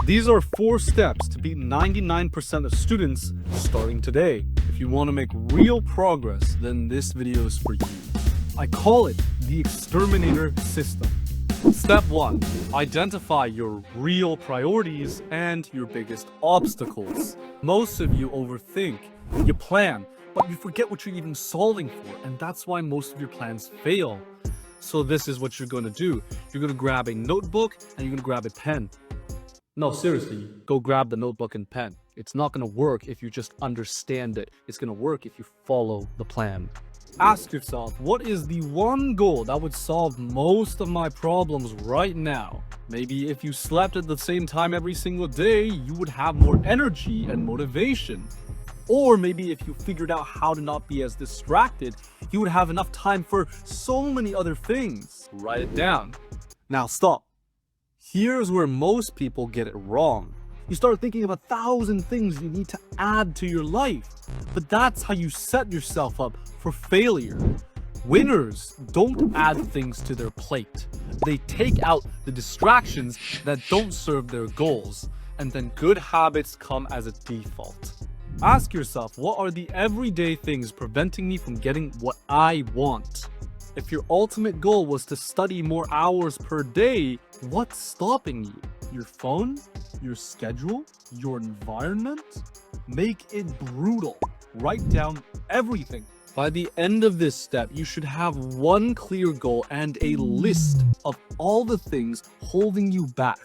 These are 4 steps to beat 99% of students starting today. If you want to make real progress, then this video is for you. I call it the exterminator system. Step 1. Identify your real priorities and your biggest obstacles. Most of you overthink. You plan, but you forget what you're even solving for, and that's why most of your plans fail. So this is what you're going to do. You're going to grab a notebook and you're going to grab a pen. No, seriously, go grab the notebook and pen. It's not going to work if you just understand it. It's going to work if you follow the plan. Ask yourself, what is the one goal that would solve most of my problems right now? Maybe if you slept at the same time every single day, you would have more energy and motivation. Or maybe if you figured out how to not be as distracted, you would have enough time for so many other things. Write it down. Now stop. Here's where most people get it wrong. You start thinking of 1,000 things you need to add to your life. But that's how you set yourself up for failure. Winners don't add things to their plate. They take out the distractions that don't serve their goals. And then good habits come as a default. Ask yourself, what are the everyday things preventing me from getting what I want? If your ultimate goal was to study more hours per day, what's stopping you? Your phone? Your schedule? Your environment? Make it brutal. Write down everything. By the end of this step, you should have one clear goal and a list of all the things holding you back.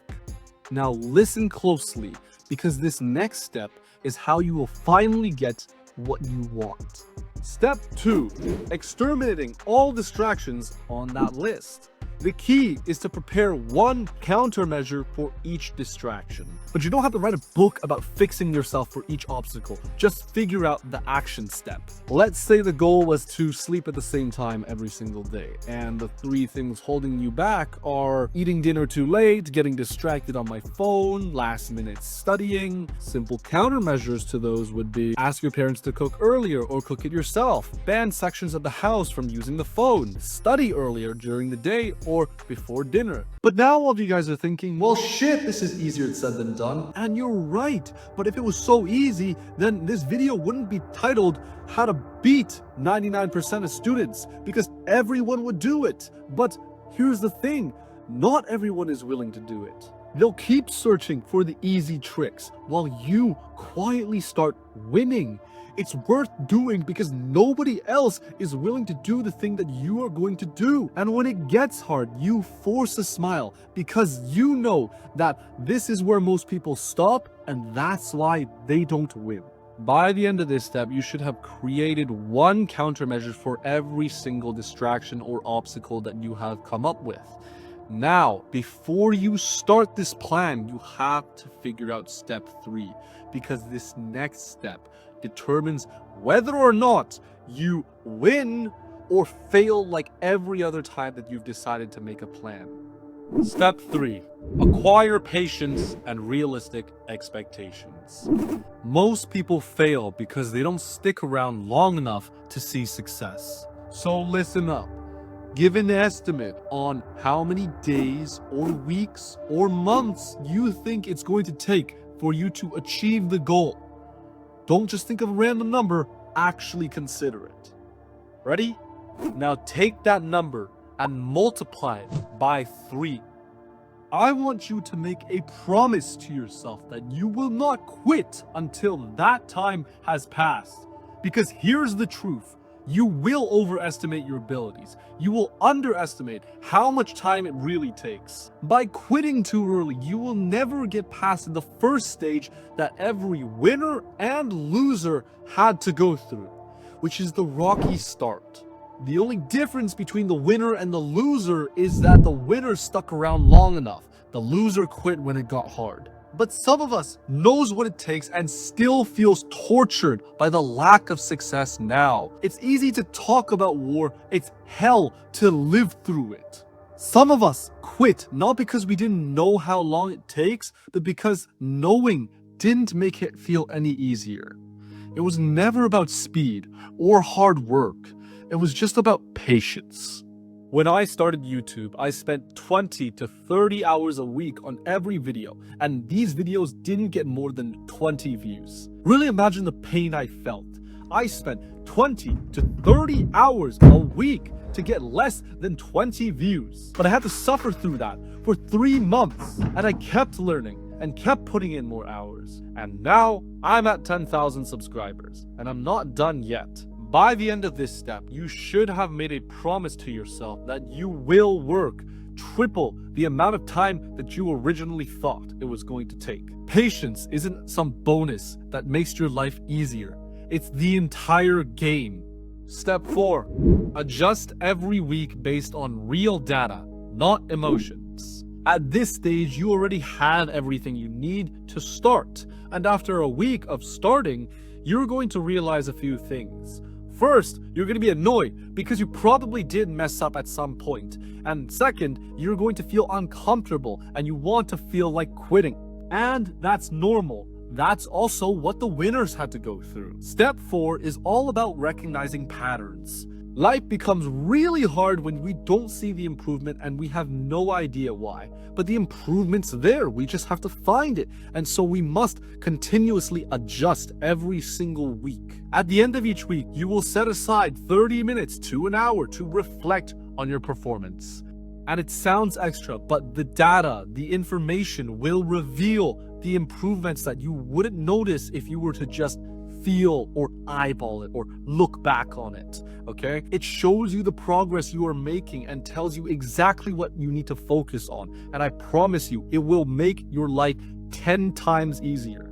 Now listen closely, because this next step is how you will finally get what you want. Step 2. Exterminating all distractions on that list. The key is to prepare one countermeasure for each distraction. But you don't have to write a book about fixing yourself for each obstacle. Just figure out the action step. Let's say the goal was to sleep at the same time every single day, and the 3 things holding you back are eating dinner too late, getting distracted on my phone, last minute studying. Simple countermeasures to those would be ask your parents to cook earlier or cook it yourself, ban sections of the house from using the phone, study earlier during the day or before dinner. But now all of you guys are thinking, well shit, this is easier said than done. And you're right, but if it was so easy, then this video wouldn't be titled how to beat 99% of students, because everyone would do it. But here's the thing, not everyone is willing to do it. They'll keep searching for the easy tricks while you quietly start winning. It's worth doing because nobody else is willing to do the thing that you are going to do. And when it gets hard, you force a smile because you know that this is where most people stop, and that's why they don't win. By the end of this step, you should have created one countermeasure for every single distraction or obstacle that you have come up with. Now, before you start this plan, you have to figure out step 3, because this next step determines whether or not you win or fail like every other time that you've decided to make a plan. Step 3. Acquire patience and realistic expectations. Most people fail because they don't stick around long enough to see success. So listen up. Give an estimate on how many days or weeks or months you think it's going to take for you to achieve the goal. Don't just think of a random number, actually consider it. Ready? Now take that number and multiply it by 3. I want you to make a promise to yourself that you will not quit until that time has passed. Because here's the truth. You will overestimate your abilities. You will underestimate how much time it really takes. By quitting too early, you will never get past the first stage that every winner and loser had to go through, which is the rocky start. The only difference between the winner and the loser is that the winner stuck around long enough. The loser quit when it got hard. But some of us knows what it takes and still feels tortured by the lack of success now. It's easy to talk about war, it's hell to live through it. Some of us quit not because we didn't know how long it takes, but because knowing didn't make it feel any easier. It was never about speed or hard work. It was just about patience. When I started YouTube, I spent 20 to 30 hours a week on every video, and these videos didn't get more than 20 views. Really imagine the pain I felt. I spent 20 to 30 hours a week to get less than 20 views. But I had to suffer through that for 3 months, and I kept learning and kept putting in more hours. And now I'm at 10,000 subscribers, and I'm not done yet. By the end of this step, you should have made a promise to yourself that you will work triple the amount of time that you originally thought it was going to take. Patience isn't some bonus that makes your life easier. It's the entire game. Step 4. Adjust every week based on real data, not emotions. At this stage, you already had everything you need to start. And after a week of starting, you're going to realize a few things. First, you're going to be annoyed because you probably did mess up at some point. And second, you're going to feel uncomfortable and you want to feel like quitting. And that's normal. That's also what the winners had to go through. Step 4 is all about recognizing patterns. Life becomes really hard when we don't see the improvement and we have no idea why. But the improvement's there, we just have to find it. And so we must continuously adjust every single week. At the end of each week, you will set aside 30 minutes to an hour to reflect on your performance. And it sounds extra, but the data, the information will reveal the improvements that you wouldn't notice if you were to just feel or eyeball it or look back on it, okay? It shows you the progress you are making and tells you exactly what you need to focus on. And I promise you, it will make your life 10 times easier.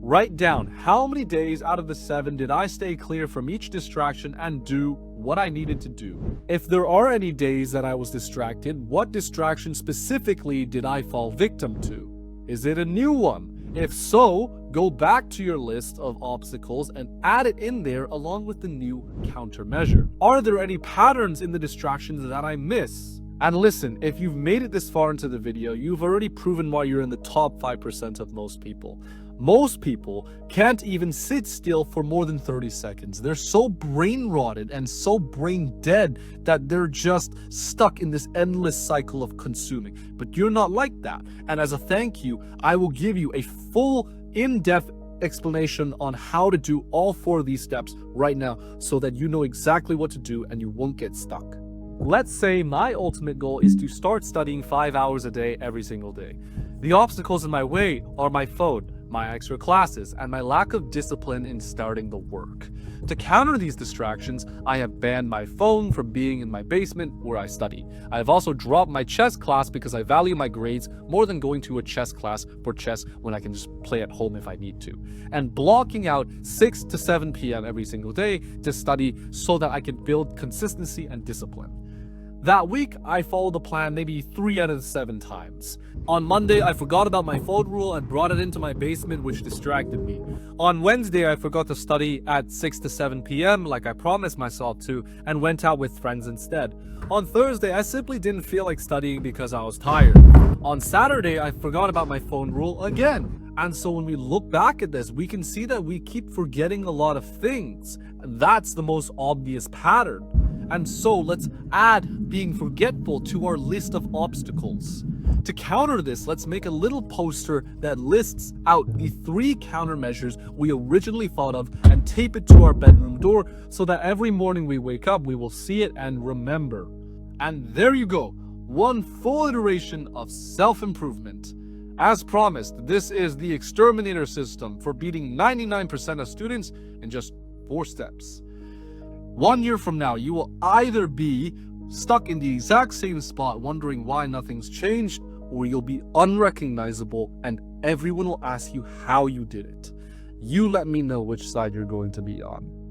Write down how many days out of the 7 did I stay clear from each distraction and do what I needed to do. If there are any days that I was distracted, what distraction specifically did I fall victim to? Is it a new one? If so, go back to your list of obstacles and add it in there along with the new countermeasure. Are there any patterns in the distractions that I miss? And listen, if you've made it this far into the video, you've already proven why you're in the top 5% of most people. Most people can't even sit still for more than 30 seconds. They're so brain rotted and so brain dead that they're just stuck in this endless cycle of consuming. But you're not like that. And as a thank you, I will give you a full, in-depth explanation on how to do all 4 of these steps right now so that you know exactly what to do and you won't get stuck. Let's say my ultimate goal is to start studying 5 hours a day every single day. The obstacles in my way are my phone, my extra classes, and my lack of discipline in starting the work. To counter these distractions, I have banned my phone from being in my basement where I study. I have also dropped my chess class because I value my grades more than going to a chess class for chess when I can just play at home if I need to. And blocking out 6 to 7 p.m. every single day to study so that I can build consistency and discipline. That week, I followed the plan maybe 3 out of the 7 times. On Monday, I forgot about my phone rule and brought it into my basement, which distracted me. On Wednesday, I forgot to study at 6 to 7 p.m. like I promised myself to, and went out with friends instead. On Thursday, I simply didn't feel like studying because I was tired. On Saturday, I forgot about my phone rule again. And so when we look back at this, we can see that we keep forgetting a lot of things. That's the most obvious pattern. And so let's add being forgetful to our list of obstacles. To counter this, let's make a little poster that lists out the 3 countermeasures we originally thought of and tape it to our bedroom door so that every morning we wake up, we will see it and remember. And there you go, 1 full iteration of self-improvement. As promised, this is the Exterminator system for beating 99% of students in just 4 steps. 1 year from now, you will either be stuck in the exact same spot wondering why nothing's changed, or you'll be unrecognizable and everyone will ask you how you did it. You let me know which side you're going to be on.